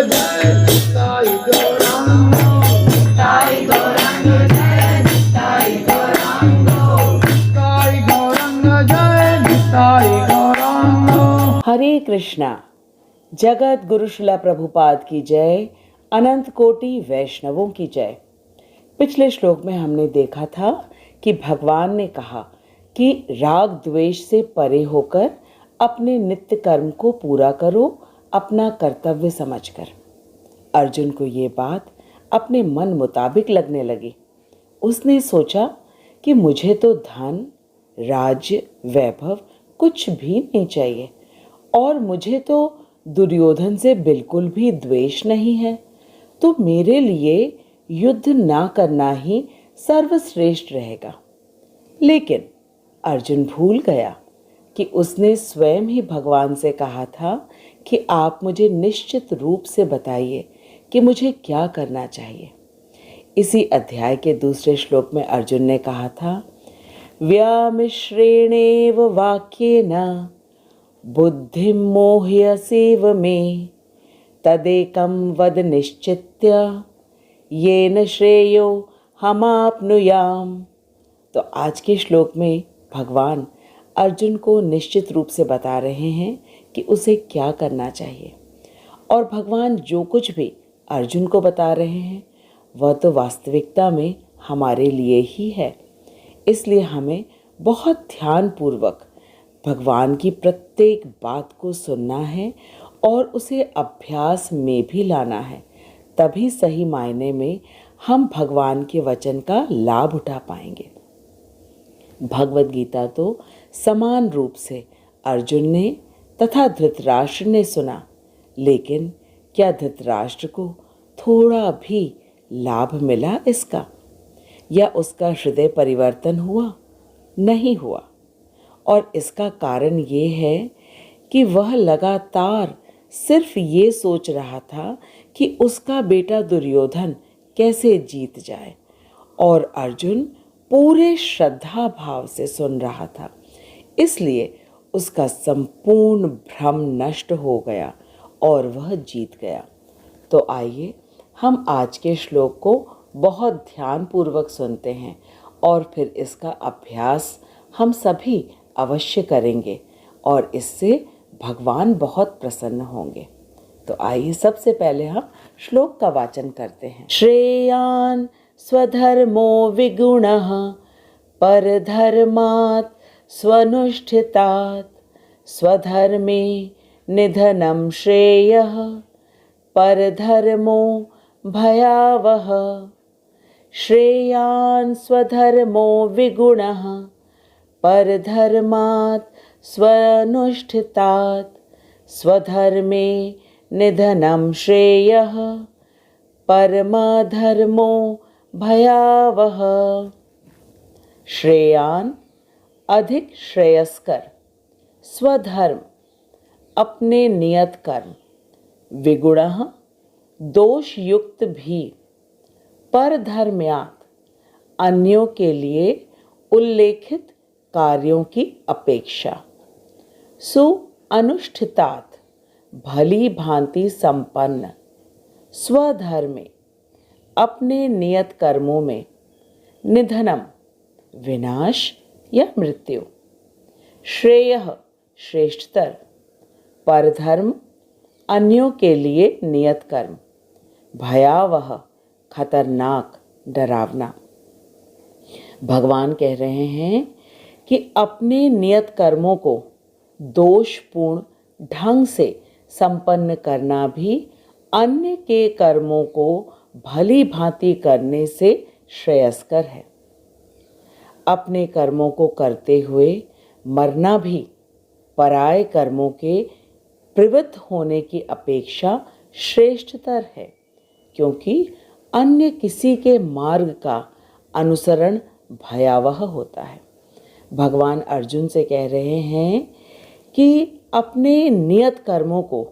जय निताई गौरांग, निताई गौरांग जय निताई गौरांग, निताई गौरांग जय निताई गौरांग। हरे कृष्णा। जगत गुरु शिला प्रभुपाद की जय, अनंत कोटि वैष्णवों की जय। पिछले श्लोक में हमने देखा था कि भगवान ने कहा कि राग द्वेष से परे होकर अपने नित्य कर्म को पूरा करो, अपना कर्तव्य समझकर। अर्जुन को ये बात अपने मन मुताबिक लगने लगी। उसने सोचा कि मुझे तो धन, राज्य, वैभव कुछ भी नहीं चाहिए और मुझे तो दुर्योधन से बिल्कुल भी द्वेष नहीं है, तो मेरे लिए युद्ध ना करना ही सर्वश्रेष्ठ रहेगा। लेकिन अर्जुन भूल गया कि उसने स्वयं ही भगवान से कहा था कि आप मुझे निश्चित रूप से बताइए कि मुझे क्या करना चाहिए। इसी अध्याय के दूसरे श्लोक में अर्जुन ने कहा था, व्यामिश्रेणेव वाक्येन बुद्धिं मोह्यसेव मे, तदेकं वद निश्चित्य येन श्रेयो हमाप्नुयाम। तो आज के श्लोक में भगवान अर्जुन को निश्चित रूप से बता रहे हैं कि उसे क्या करना चाहिए। और भगवान जो कुछ भी अर्जुन को बता रहे हैं वह तो वास्तविकता में हमारे लिए ही है। इसलिए हमें बहुत ध्यानपूर्वक भगवान की प्रत्येक बात को सुनना है और उसे अभ्यास में भी लाना है। तभी सही मायने में हम भगवान के वचन का लाभ उठा पाएंगे। भगवद गीता तो समान रूप से अर्जुन ने तथा धृतराष्ट्र ने सुना, लेकिन क्या धृतराष्ट्र को थोड़ा भी लाभ मिला इसका, या उसका हृदय परिवर्तन हुआ? नहीं हुआ। और इसका कारण ये है कि वह लगातार सिर्फ ये सोच रहा था कि उसका बेटा दुर्योधन कैसे जीत जाए, और अर्जुन पूरे श्रद्धा भाव से सुन रहा था। इसलिए उसका संपूर्ण भ्रम नष्ट हो गया और वह जीत गया। तो आइए हम आज के श्लोक को बहुत ध्यानपूर्वक सुनते हैं और फिर इसका अभ्यास हम सभी अवश्य करेंगे और इससे भगवान बहुत प्रसन्न होंगे। तो आइए सबसे पहले हम श्लोक का वाचन करते हैं। श्रेयान् स्वधर्मो विगुणः परधर्मात् स्वनुष्ठितात्, स्वधर्मे निधनं श्रेयः परधर्मो भयावह। श्रेयान् स्वधर्मो विगुणः परधर्मात् स्वनुष्ठितात्, स्वधर्मे निधनं श्रेयः परमधर्मो भयावह। श्रेयान अधिक श्रेयस्कर, स्वधर्म अपने नियत कर्म, विगुणः दोष युक्त भी, परधर्म्यात् अन्यों के लिए उल्लेखित कार्यों की अपेक्षा, सु अनुष्ठितात् भली भांति संपन्न, स्वधर्मे अपने नियत कर्मों में, निधनम विनाश या मृत्यु, श्रेयः श्रेष्ठतर, परधर्म अन्यों के लिए नियत कर्म, भयावह खतरनाक डरावना। भगवान कह रहे हैं कि अपने नियत कर्मों को दोषपूर्ण ढंग से संपन्न करना भी अन्य के कर्मों को भली भांति करने से श्रेयस्कर है। अपने कर्मों को करते हुए मरना भी पराये कर्मों के प्रवृत्त होने की अपेक्षा श्रेष्ठतर है, क्योंकि अन्य किसी के मार्ग का अनुसरण भयावह होता है। भगवान अर्जुन से कह रहे हैं कि अपने नियत कर्मों को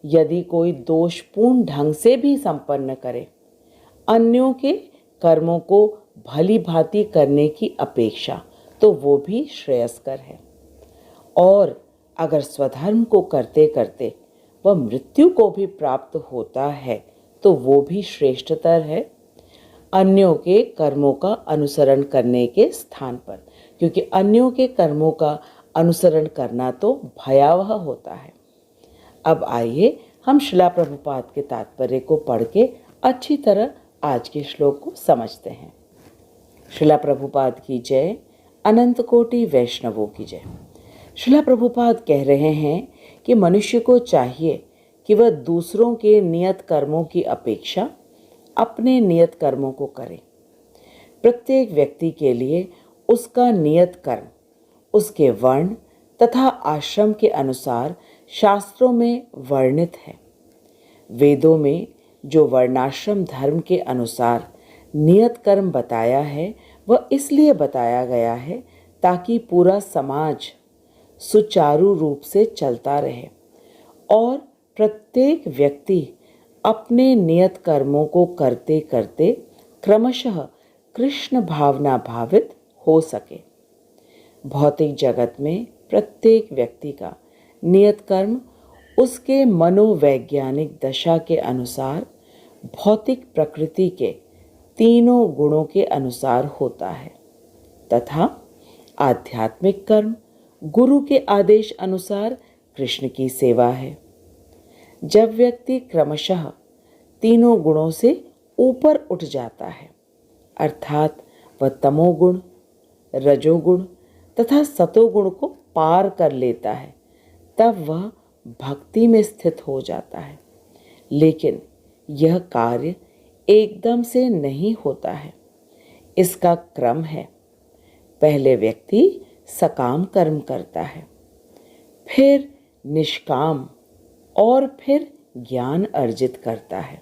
यदि कोई दोषपूर्ण ढंग से भी संपन्न करे, अन्यों के कर्मों को भली भांति करने की अपेक्षा, तो वो भी श्रेयस्कर है। और अगर स्वधर्म को करते करते वह मृत्यु को भी प्राप्त होता है तो वो भी श्रेष्ठतर है अन्यों के कर्मों का अनुसरण करने के स्थान पर, क्योंकि अन्यों के कर्मों का अनुसरण करना तो भयावह होता है। अब आइए हम शिला प्रभुपाद के तात्पर्य को पढ़ के अच्छी तरह आज के श्लोक को समझते हैं। शिला प्रभुपाद की जय, अनंत कोटि वैष्णवों की जय। शिला प्रभुपाद कह रहे हैं कि मनुष्य को चाहिए कि वह दूसरों के नियत कर्मों की अपेक्षा अपने नियत कर्मों को करे। प्रत्येक व्यक्ति के लिए उसका नियत कर्म उसके वर्ण तथा आश्रम के अनुसार शास्त्रों में वर्णित है। वेदों में जो वर्णाश्रम धर्म के अनुसार नियत कर्म बताया है वह इसलिए बताया गया है ताकि पूरा समाज सुचारू रूप से चलता रहे और प्रत्येक व्यक्ति अपने नियत कर्मों को करते करते क्रमशः कृष्ण भावना भावित हो सके। भौतिक जगत में प्रत्येक व्यक्ति का नियत कर्म उसके मनोवैज्ञानिक दशा के अनुसार भौतिक प्रकृति के तीनों गुणों के अनुसार होता है तथा आध्यात्मिक कर्म गुरु के आदेश अनुसार कृष्ण की सेवा है। जब व्यक्ति क्रमशः तीनों गुणों से ऊपर उठ जाता है अर्थात वह तमोगुण, रजोगुण तथा सतोगुण को पार कर लेता है तब वह भक्ति में स्थित हो जाता है। लेकिन यह कार्य एकदम से नहीं होता है, इसका क्रम है। पहले व्यक्ति सकाम कर्म करता है, फिर निष्काम और फिर ज्ञान अर्जित करता है,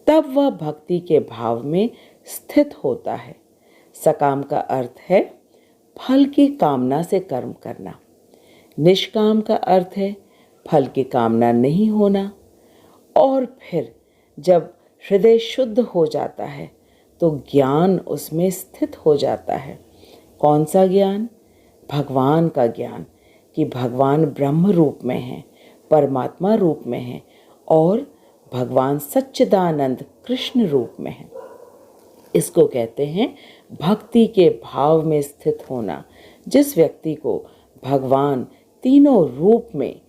तब वह भक्ति के भाव में स्थित होता है। सकाम का अर्थ है फल की कामना से कर्म करना, निष्काम का अर्थ है फल की कामना नहीं होना। और फिर जब हृदय शुद्ध हो जाता है तो ज्ञान उसमें स्थित हो जाता है। कौन सा ज्ञान? भगवान का ज्ञान कि भगवान ब्रह्म रूप में है, परमात्मा रूप में है और भगवान सच्चिदानंद कृष्ण रूप में है। इसको कहते हैं भक्ति के भाव में स्थित होना। जिस व्यक्ति को भगवान तीनों रूप में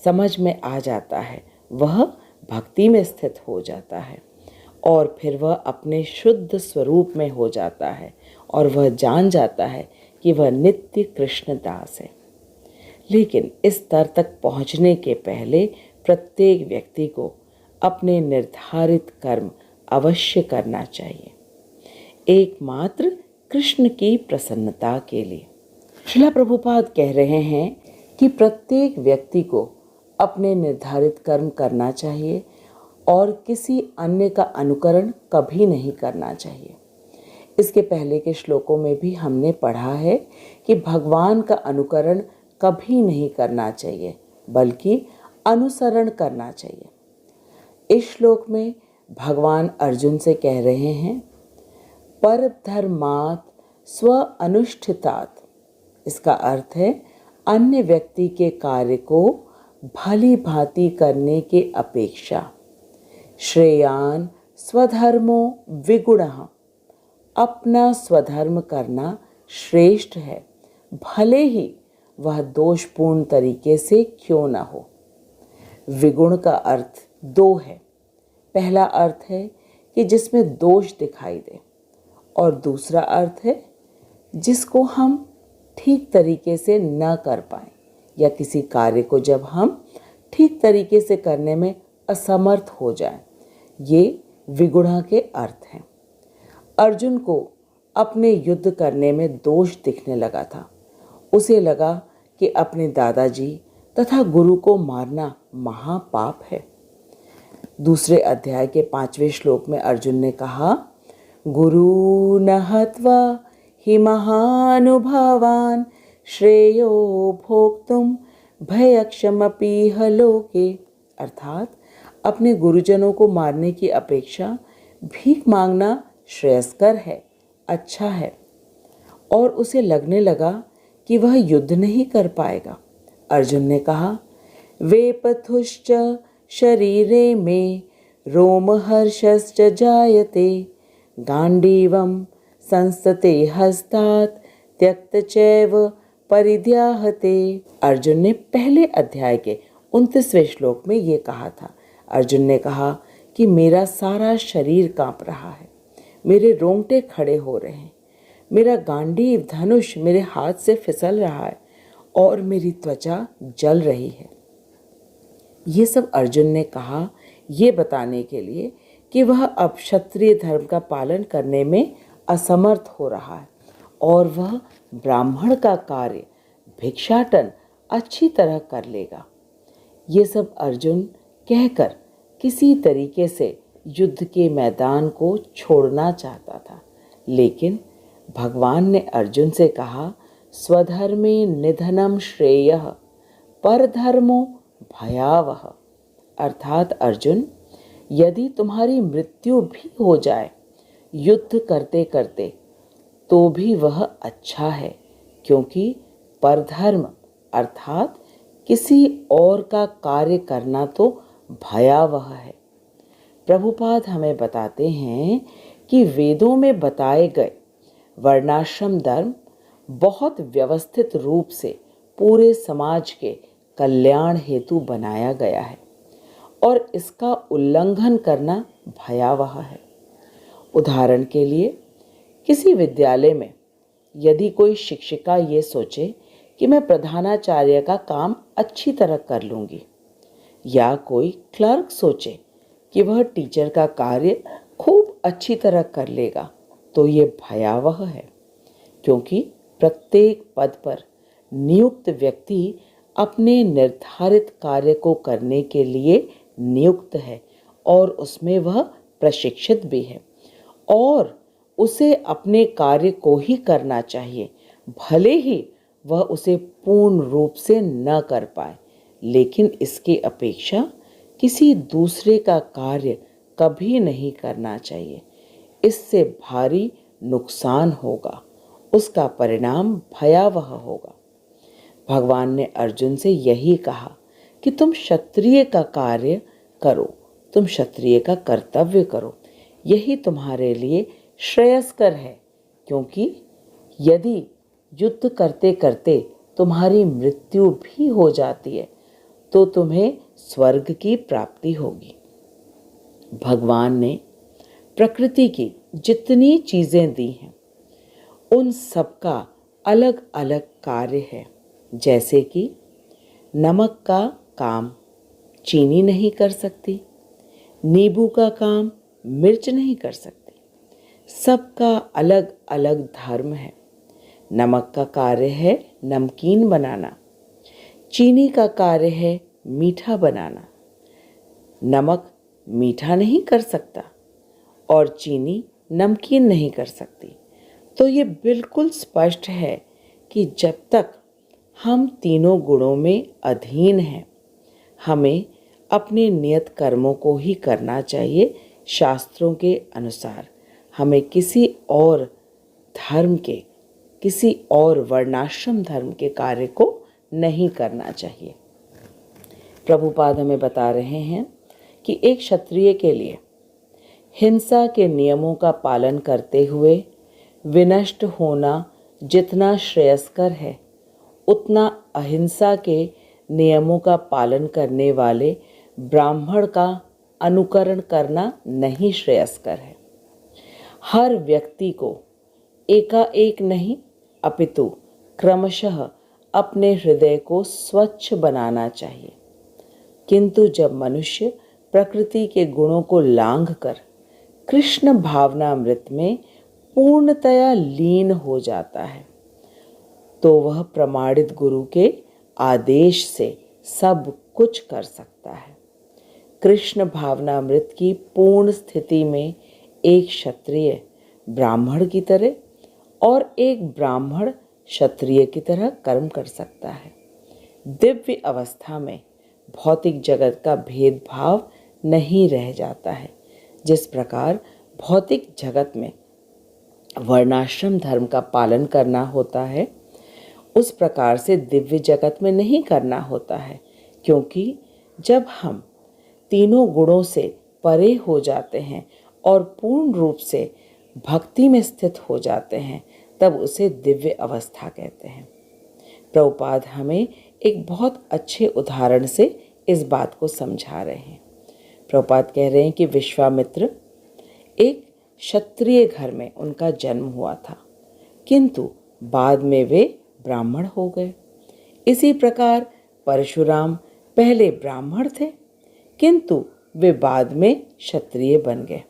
समझ में आ जाता है वह भक्ति में स्थित हो जाता है और फिर वह अपने शुद्ध स्वरूप में हो जाता है और वह जान जाता है कि वह नित्य कृष्ण दास है। लेकिन इस स्तर तक पहुंचने के पहले प्रत्येक व्यक्ति को अपने निर्धारित कर्म अवश्य करना चाहिए, एकमात्र कृष्ण की प्रसन्नता के लिए। शिला प्रभुपाद कह रहे हैं कि प्रत्येक व्यक्ति को अपने निर्धारित कर्म करना चाहिए और किसी अन्य का अनुकरण कभी नहीं करना चाहिए। इसके पहले के श्लोकों में भी हमने पढ़ा है कि भगवान का अनुकरण कभी नहीं करना चाहिए बल्कि अनुसरण करना चाहिए। इस श्लोक में भगवान अर्जुन से कह रहे हैं पर धर्मात् स्व अनुष्ठितात्। इसका अर्थ है अन्य व्यक्ति के कार्य को भली भांति करने के अपेक्षा श्रेयान स्वधर्मो विगुणः, अपना स्वधर्म करना श्रेष्ठ है, भले ही वह दोषपूर्ण तरीके से क्यों न हो। विगुण का अर्थ दो है। पहला अर्थ है कि जिसमें दोष दिखाई दे और दूसरा अर्थ है जिसको हम ठीक तरीके से न कर पाएं या किसी कार्य को जब हम ठीक तरीके से करने में असमर्थ हो जाएं। ये विगुणा के अर्थ हैं। अर्जुन को अपने युद्ध करने में दोष दिखने लगा था। उसे लगा कि अपने दादाजी तथा गुरु को मारना महापाप है। दूसरे अध्याय के 5वें श्लोक में अर्जुन ने कहा गुरु न हत्वा हि महानुभावान श्रेयो भोक्तुम भयक्षमपीह लोके। अर्थात अपने गुरुजनों को मारने की अपेक्षा भीख मांगना श्रेयस्कर है, अच्छा है। और उसे लगने लगा कि वह युद्ध नहीं कर पाएगा। अर्जुन ने कहा वेपथुश्च शरीरे मे रोमहर्षश्च जायते गाण्डीवं संस्तते हस्तात् त्यक्तचैव परिद्याहते। अर्जुन ने पहले अध्याय के 29वें श्लोक में ये कहा था। अर्जुन ने कहा कि मेरा सारा शरीर कांप रहा है, मेरे रोंगटे खड़े हो रहे हैं, मेरा गांडीव धनुष मेरे हाथ से फिसल रहा है और मेरी त्वचा जल रही है। ये सब अर्जुन ने कहा ये बताने के लिए कि वह अब क्षत्रिय धर्म का पालन करने में असमर्थ हो रहा है और वह ब्राह्मण का कार्य भिक्षाटन अच्छी तरह कर लेगा। ये सब अर्जुन कहकर किसी तरीके से युद्ध के मैदान को छोड़ना चाहता था, लेकिन भगवान ने अर्जुन से कहा, स्वधर्मे निधनम श्रेयः परधर्मो भयावह। अर्थात अर्जुन, यदि तुम्हारी मृत्यु भी हो जाए युद्ध करते करते तो भी वह अच्छा है, क्योंकि परधर्म अर्थात किसी और का कार्य करना तो भयावह है। प्रभुपाद हमें बताते हैं कि वेदों में बताए गए वर्णाश्रम धर्म बहुत व्यवस्थित रूप से पूरे समाज के कल्याण हेतु बनाया गया है और इसका उल्लंघन करना भयावह है। उदाहरण के लिए, किसी विद्यालय में यदि कोई शिक्षिका ये सोचे कि मैं प्रधानाचार्य का काम अच्छी तरह कर लूँगी, या कोई क्लर्क सोचे कि वह टीचर का कार्य खूब अच्छी तरह कर लेगा, तो ये भयावह है, क्योंकि प्रत्येक पद पर नियुक्त व्यक्ति अपने निर्धारित कार्य को करने के लिए नियुक्त है और उसमें वह प्रशिक्षित भी है और उसे अपने कार्य को ही करना चाहिए, भले ही वह उसे पूर्ण रूप से न कर पाए, लेकिन इसकी अपेक्षा किसी दूसरे का कार्य कभी नहीं करना चाहिए। इससे भारी नुकसान होगा, उसका परिणाम भयावह होगा। भगवान ने अर्जुन से यही कहा कि तुम क्षत्रिय का कार्य करो, तुम क्षत्रिय का कर्तव्य करो, यही तुम्हारे लिए श्रेयस्कर है, क्योंकि यदि युद्ध करते करते तुम्हारी मृत्यु भी हो जाती है तो तुम्हें स्वर्ग की प्राप्ति होगी। भगवान ने प्रकृति की जितनी चीज़ें दी हैं उन सब का अलग अलग कार्य है। जैसे कि नमक का काम चीनी नहीं कर सकती, नींबू का काम मिर्च नहीं कर सकती। सबका अलग अलग धर्म है। नमक का कार्य है नमकीन बनाना, चीनी का कार्य है मीठा बनाना। नमक मीठा नहीं कर सकता और चीनी नमकीन नहीं कर सकती। तो ये बिल्कुल स्पष्ट है कि जब तक हम तीनों गुणों में अधीन हैं, हमें अपने नियत कर्मों को ही करना चाहिए। शास्त्रों के अनुसार हमें किसी और धर्म के, किसी और वर्णाश्रम धर्म के कार्य को नहीं करना चाहिए। प्रभुपाद हमें बता रहे हैं कि एक क्षत्रिय के लिए हिंसा के नियमों का पालन करते हुए विनष्ट होना जितना श्रेयस्कर है, उतना अहिंसा के नियमों का पालन करने वाले ब्राह्मण का अनुकरण करना नहीं श्रेयस्कर है। हर व्यक्ति को एकाएक नहीं अपितु क्रमशः अपने हृदय को स्वच्छ बनाना चाहिए। किंतु जब मनुष्य प्रकृति के गुणों को लांघकर कृष्ण भावनामृत में पूर्णतया लीन हो जाता है, तो वह प्रमाणित गुरु के आदेश से सब कुछ कर सकता है। कृष्ण भावनामृत की पूर्ण स्थिति में एक क्षत्रिय ब्राह्मण की तरह और एक ब्राह्मण क्षत्रिय की तरह कर्म कर सकता है। दिव्य अवस्था में भौतिक जगत का भेदभाव नहीं रह जाता है। जिस प्रकार भौतिक जगत में वर्णाश्रम धर्म का पालन करना होता है, उस प्रकार से दिव्य जगत में नहीं करना होता है, क्योंकि जब हम तीनों गुणों से परे हो जाते हैं और पूर्ण रूप से भक्ति में स्थित हो जाते हैं, तब उसे दिव्य अवस्था कहते हैं। प्रभुपाद हमें एक बहुत अच्छे उदाहरण से इस बात को समझा रहे हैं। प्रभुपाद कह रहे हैं कि विश्वामित्र एक क्षत्रिय घर में उनका जन्म हुआ था, किंतु बाद में वे ब्राह्मण हो गए। इसी प्रकार परशुराम पहले ब्राह्मण थे, किंतु वे बाद में क्षत्रिय बन गए।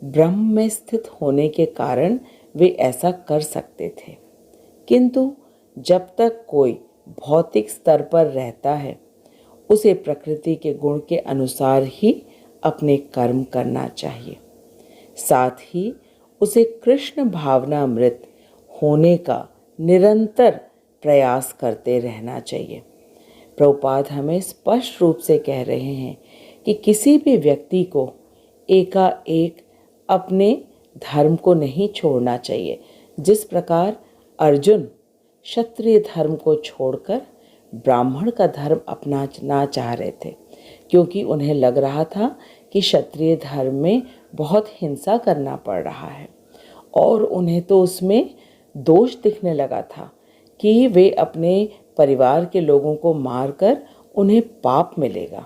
ब्रह्म में स्थित होने के कारण वे ऐसा कर सकते थे, किंतु जब तक कोई भौतिक स्तर पर रहता है, उसे प्रकृति के गुण के अनुसार ही अपने कर्म करना चाहिए। साथ ही उसे कृष्ण भावनामृत होने का निरंतर प्रयास करते रहना चाहिए। प्रभुपाद हमें स्पष्ट रूप से कह रहे हैं कि किसी भी व्यक्ति को एकाएक अपने धर्म को नहीं छोड़ना चाहिए। जिस प्रकार अर्जुन क्षत्रिय धर्म को छोड़कर ब्राह्मण का धर्म अपनाना चाह रहे थे, क्योंकि उन्हें लग रहा था कि क्षत्रिय धर्म में बहुत हिंसा करना पड़ रहा है, और उन्हें तो उसमें दोष दिखने लगा था कि वे अपने परिवार के लोगों को मारकर उन्हें पाप मिलेगा।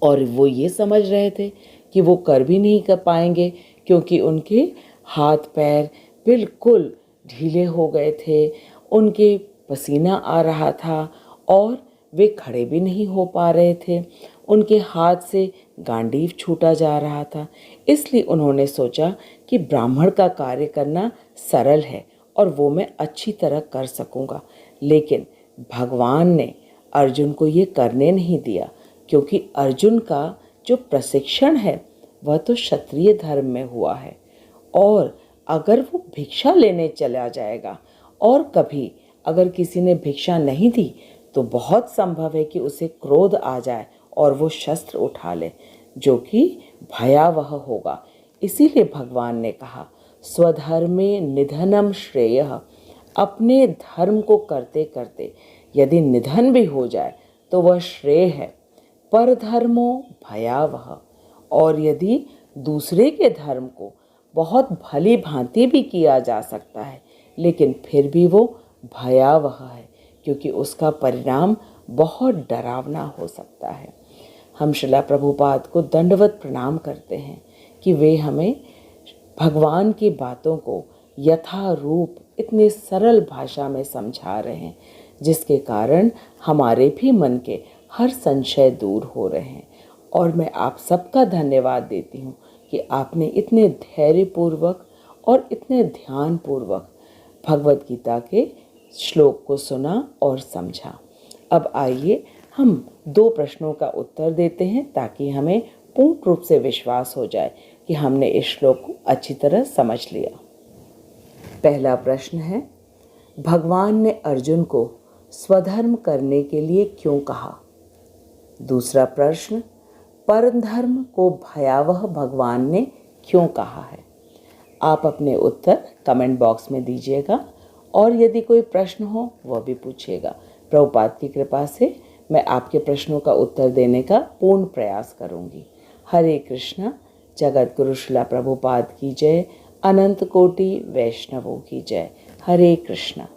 और वो ये समझ रहे थे कि वो कर भी नहीं कर पाएंगे, क्योंकि उनके हाथ पैर बिल्कुल ढीले हो गए थे, उनके पसीना आ रहा था और वे खड़े भी नहीं हो पा रहे थे, उनके हाथ से गांडीव छूटा जा रहा था। इसलिए उन्होंने सोचा कि ब्राह्मण का कार्य करना सरल है और वो मैं अच्छी तरह कर सकूंगा। लेकिन भगवान ने अर्जुन को ये करने नहीं दिया, क्योंकि अर्जुन का जो प्रशिक्षण है वह तो क्षत्रिय धर्म में हुआ है, और अगर वो भिक्षा लेने चला जाएगा और कभी अगर किसी ने भिक्षा नहीं दी, तो बहुत संभव है कि उसे क्रोध आ जाए और वो शस्त्र उठा ले, जो कि भयावह होगा। इसीलिए भगवान ने कहा, स्वधर्मे निधनम श्रेयः। अपने धर्म को करते करते यदि निधन भी हो जाए तो वह श्रेय है। परधर्मो भयावह। और यदि दूसरे के धर्म को बहुत भली भांति भी किया जा सकता है, लेकिन फिर भी वो भयावह है, क्योंकि उसका परिणाम बहुत डरावना हो सकता है। हम श्रीला प्रभुपाद को दंडवत प्रणाम करते हैं कि वे हमें भगवान की बातों को यथारूप इतने सरल भाषा में समझा रहे हैं, जिसके कारण हमारे भी मन के हर संशय दूर हो रहे हैं। और मैं आप सबका धन्यवाद देती हूँ कि आपने इतने धैर्यपूर्वक और इतने ध्यानपूर्वक भगवद गीता के श्लोक को सुना और समझा। अब आइए हम 2 प्रश्नों का उत्तर देते हैं, ताकि हमें पूर्ण रूप से विश्वास हो जाए कि हमने इस श्लोक को अच्छी तरह समझ लिया। पहला प्रश्न है, भगवान ने अर्जुन को स्वधर्म करने के लिए क्यों कहा? दूसरा प्रश्न, परधर्म को भयावह भगवान ने क्यों कहा है? आप अपने उत्तर कमेंट बॉक्स में दीजिएगा, और यदि कोई प्रश्न हो वह भी पूछिएगा। प्रभुपाद की कृपा से मैं आपके प्रश्नों का उत्तर देने का पूर्ण प्रयास करूंगी। हरे कृष्णा। जगत गुरु श्रीला प्रभुपाद की जय। अनंत कोटि वैष्णवों की जय। हरे कृष्णा।